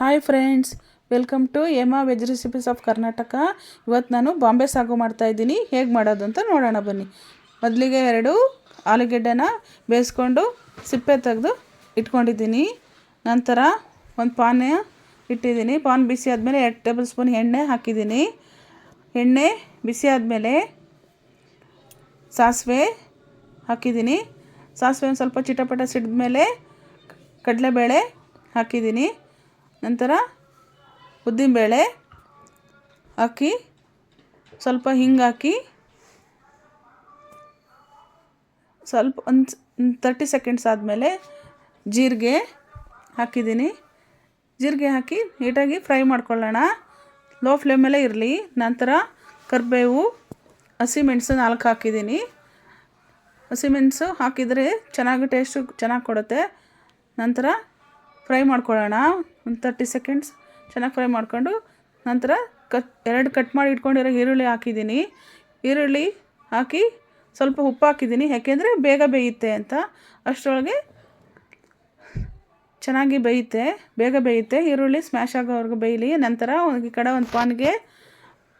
Hi friends, welcome to Emma veg recipes of Karnataka. ಇವತ್ತು ನಾನು ಬಾಂಬೆ ಸಾಗು ಮಾಡ್ತಾಯಿದ್ದೀನಿ. ಹೇಗೆ ಮಾಡೋದು ಅಂತ ನೋಡೋಣ ಬನ್ನಿ. ಮೊದಲಿಗೆ 2 ಆಲೂಗೆಡ್ಡೆನ ಬೇಯಿಸ್ಕೊಂಡು ಸಿಪ್ಪೆ ತೆಗೆದು ಇಟ್ಕೊಂಡಿದ್ದೀನಿ. ನಂತರ ಒಂದು ಪಾನ್ ಇಟ್ಟಿದ್ದೀನಿ. ಪಾನ್ ಬಿಸಿ ಆದಮೇಲೆ 2 ಟೇಬಲ್ ಸ್ಪೂನ್ ಎಣ್ಣೆ ಹಾಕಿದ್ದೀನಿ. ಎಣ್ಣೆ ಬಿಸಿ ಆದಮೇಲೆ ಸಾಸಿವೆ ಹಾಕಿದ್ದೀನಿ. ಸಾಸಿವೆ ಒಂದು ಸ್ವಲ್ಪ ಚಿಟಪಟ ಸಿಡಿದ ಮೇಲೆ ಕಡಲೆಬೇಳೆ ಹಾಕಿದ್ದೀನಿ. ನಂತರ ಉದ್ದಿನಬೇಳೆ ಹಾಕಿ ಸ್ವಲ್ಪ ಹಿಂಗೆ ಹಾಕಿ ಸ್ವಲ್ಪ ಒಂದು 30 ಸೆಕೆಂಡ್ಸ್ ಆದಮೇಲೆ ಜೀರಿಗೆ ಹಾಕಿದ್ದೀನಿ. ಜೀರಿಗೆ ಹಾಕಿ ನೀಟಾಗಿ ಫ್ರೈ ಮಾಡ್ಕೊಳ್ಳೋಣ. ಲೋ ಫ್ಲೇಮಲ್ಲೇ ಇರಲಿ. ನಂತರ ಕರಿಬೇವು, ಹಸಿಮೆಣಸು 4 ಹಾಕಿದ್ದೀನಿ. ಹಸಿಮೆಣಸು ಹಾಕಿದರೆ ಟೇಸ್ಟು ಚೆನ್ನಾಗಿ ಕೊಡುತ್ತೆ. ನಂತರ ಫ್ರೈ ಮಾಡ್ಕೊಳ್ಳೋಣ. ಒಂದು 30 ಸೆಕೆಂಡ್ಸ್ ಚೆನ್ನಾಗಿ ಫ್ರೈ ಮಾಡ್ಕೊಂಡು ನಂತರ 2 ಕಟ್ ಮಾಡಿ ಇಟ್ಕೊಂಡಿರೋ ಈರುಳ್ಳಿ ಹಾಕಿದ್ದೀನಿ. ಈರುಳ್ಳಿ ಹಾಕಿ ಸ್ವಲ್ಪ ಉಪ್ಪು ಹಾಕಿದ್ದೀನಿ, ಯಾಕೆಂದರೆ ಬೇಗ ಬೇಯುತ್ತೆ ಅಂತ. ಅಷ್ಟರೊಳಗೆ ಚೆನ್ನಾಗಿ ಬೇಗ ಬೇಯುತ್ತೆ. ಈರುಳ್ಳಿ ಸ್ಮ್ಯಾಶ್ ಆಗೋವರೆಗೂ ಬೇಯಲಿ. ನಂತರ ಈ ಕಡೆ ಒಂದು ಪಾನ್ಗೆ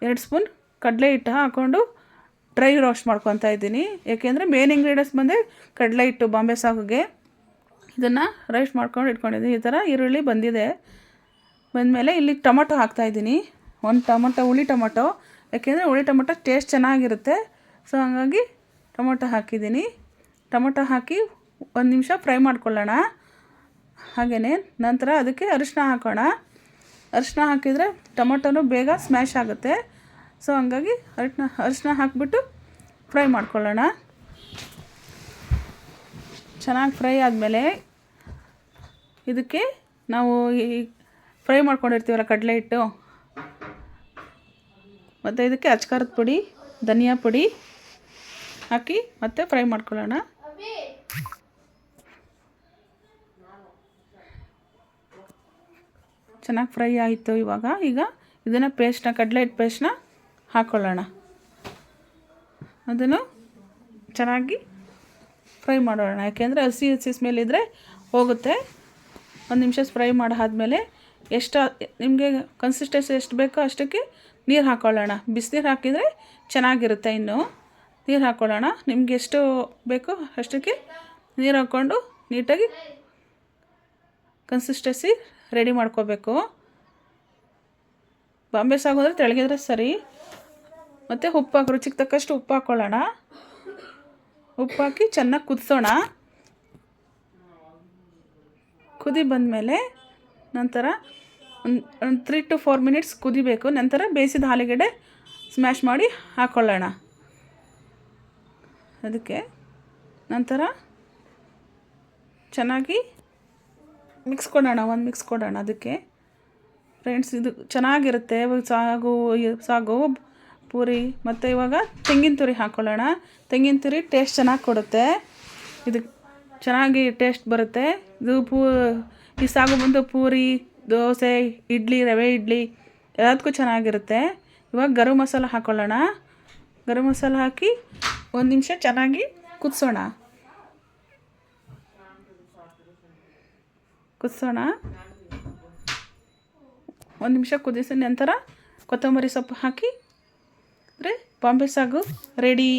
2 ಸ್ಪೂನ್ ಕಡಲೆ ಹಿಟ್ಟು ಹಾಕ್ಕೊಂಡು ಡ್ರೈ ರೋಸ್ಟ್ ಮಾಡ್ಕೊತಾ ಇದ್ದೀನಿ. ಏಕೆಂದರೆ ಮೇನ್ ಇಂಗ್ರೀಡಿಯೆಂಟ್ಸ್ ಬಂದು ಕಡಲೆ ಹಿಟ್ಟು ಬಾಂಬೆ ಸಾಗುಗೆ. ಇದನ್ನು ರೈಸ್ ಮಾಡ್ಕೊಂಡು ಇಟ್ಕೊಂಡಿದ್ದೀನಿ. ಈ ಥರ ಈರುಳ್ಳಿ ಬಂದಮೇಲೆ ಇಲ್ಲಿ ಟೊಮೊಟೊ ಹಾಕ್ತಾಯಿದ್ದೀನಿ. ಒಂದು ಹುಳಿ ಟೊಮೊಟೊ, ಯಾಕೆಂದರೆ ಹುಳಿ ಟೊಮೊಟೊ ಟೇಸ್ಟ್ ಚೆನ್ನಾಗಿರುತ್ತೆ. ಸೊ ಹಾಗಾಗಿ ಟೊಮೊಟೊ ಹಾಕಿದ್ದೀನಿ. ಟೊಮೊಟೊ ಹಾಕಿ 1 ನಿಮಿಷ ಫ್ರೈ ಮಾಡ್ಕೊಳ್ಳೋಣ. ಹಾಗೆಯೇ ನಂತರ ಅದಕ್ಕೆ ಅರಿಶಿನ ಹಾಕೋಣ. ಅರಿಶಿನ ಹಾಕಿದರೆ ಟೊಮೊಟೊನೂ ಬೇಗ ಸ್ಮ್ಯಾಶ್ ಆಗುತ್ತೆ. ಸೊ ಹಾಗಾಗಿ ಅರಿಶಿನ ಹಾಕಿಬಿಟ್ಟು ಫ್ರೈ ಮಾಡ್ಕೊಳ್ಳೋಣ. ಚೆನ್ನಾಗಿ ಫ್ರೈ ಆದಮೇಲೆ ಇದಕ್ಕೆ ನಾವು ಈ ಫ್ರೈ ಮಾಡ್ಕೊಂಡಿರ್ತೀವಲ್ಲ ಕಡಲೆ ಹಿಟ್ಟು, ಮತ್ತು ಇದಕ್ಕೆ ಅಚ್ಕಾರದ ಪುಡಿ, ಧನಿಯಾ ಪುಡಿ ಹಾಕಿ ಮತ್ತೆ ಫ್ರೈ ಮಾಡ್ಕೊಳ್ಳೋಣ. ಚೆನ್ನಾಗಿ ಫ್ರೈ ಆಯಿತು. ಈಗ ಇದನ್ನು ಕಡಲೆ ಹಿಟ್ಟು ಪೇಸ್ಟ್ನ ಹಾಕ್ಕೊಳ್ಳೋಣ. ಅದನ್ನು ಚೆನ್ನಾಗಿ ಫ್ರೈ ಮಾಡೋಣ, ಯಾಕೆಂದರೆ ಹಸಿ ಸ್ಮೆಲ್ ಇದ್ದರೆ ಹೋಗುತ್ತೆ. 1 ನಿಮಿಷ ಫ್ರೈ ಮಾಡಾದ್ಮೇಲೆ ನಿಮಗೆ ಕನ್ಸಿಸ್ಟೆನ್ಸಿ ಎಷ್ಟು ಬೇಕೋ ಅಷ್ಟಕ್ಕೆ ನೀರು ಹಾಕ್ಕೊಳ್ಳೋಣ. ಬಿಸಿನೀರು ಹಾಕಿದರೆ ಚೆನ್ನಾಗಿರುತ್ತೆ. ಇನ್ನು ನೀರು ಹಾಕ್ಕೊಳ್ಳೋಣ. ನಿಮ್ಗೆ ಎಷ್ಟು ಬೇಕೋ ಅಷ್ಟಕ್ಕೆ ನೀರು ಹಾಕ್ಕೊಂಡು ನೀಟಾಗಿ ಕನ್ಸಿಸ್ಟೆನ್ಸಿ ರೆಡಿ ಮಾಡ್ಕೋಬೇಕು. ಬಾಂಬೆ ಸಾಗು ಅಂದರೆ ತೆಳ್ಳಗಿದ್ರೆ ಸರಿ. ಮತ್ತು ರುಚಿಗೆ ತಕ್ಕಷ್ಟು ಉಪ್ಪು ಹಾಕ್ಕೊಳ್ಳೋಣ. ಉಪ್ಪು ಹಾಕಿ ಚೆನ್ನಾಗಿ ಕುದಿಸೋಣ. ಕುದಿ ಬಂದಮೇಲೆ ನಂತರ ಒಂದು 3 to 4 ಮಿನಿಟ್ಸ್ ಕುದಿಬೇಕು. ನಂತರ ಬೇಯಿಸಿದ ಆಲೂಗಡ್ಡೆ ಸ್ಮ್ಯಾಶ್ ಮಾಡಿ ಹಾಕ್ಕೊಳ್ಳೋಣ. ಅದಕ್ಕೆ ನಂತರ ಚೆನ್ನಾಗಿ ಮಿಕ್ಸ್ ಕೊಡೋಣ. ಅದಕ್ಕೆ ಫ್ರೆಂಡ್ಸ್, ಇದು ಚೆನ್ನಾಗಿರುತ್ತೆ ಸಾಗು ಪೂರಿ. ಮತ್ತು ಇವಾಗ ತೆಂಗಿನ ತುರಿ ಹಾಕ್ಕೊಳ್ಳೋಣ. ತೆಂಗಿನ ತುರಿ ಟೇಸ್ಟ್ ಚೆನ್ನಾಗಿ ಕೊಡುತ್ತೆ. ಇದು ಚೆನ್ನಾಗಿ ಟೇಸ್ಟ್ ಬರುತ್ತೆ. ಇದು ಈ ಸಾಗು ಬಂದು ಪೂರಿ, ದೋಸೆ, ಇಡ್ಲಿ, ರವೆ ಇಡ್ಲಿ ಎಲ್ಲದಕ್ಕೂ ಚೆನ್ನಾಗಿರುತ್ತೆ. ಇವಾಗ ಗರಂ ಮಸಾಲ ಹಾಕ್ಕೊಳ್ಳೋಣ. ಗರಂ ಮಸಾಲ ಹಾಕಿ 1 ನಿಮಿಷ ಚೆನ್ನಾಗಿ ಕುದಿಸೋಣ. 1 ನಿಮಿಷ ಕುದಿಸಿದ ನಂತರ ಕೊತ್ತಂಬರಿ ಸೊಪ್ಪು ಹಾಕಿ ಅಂದರೆ ಬಾಂಬೆ ಸಾಗು ರೆಡಿ.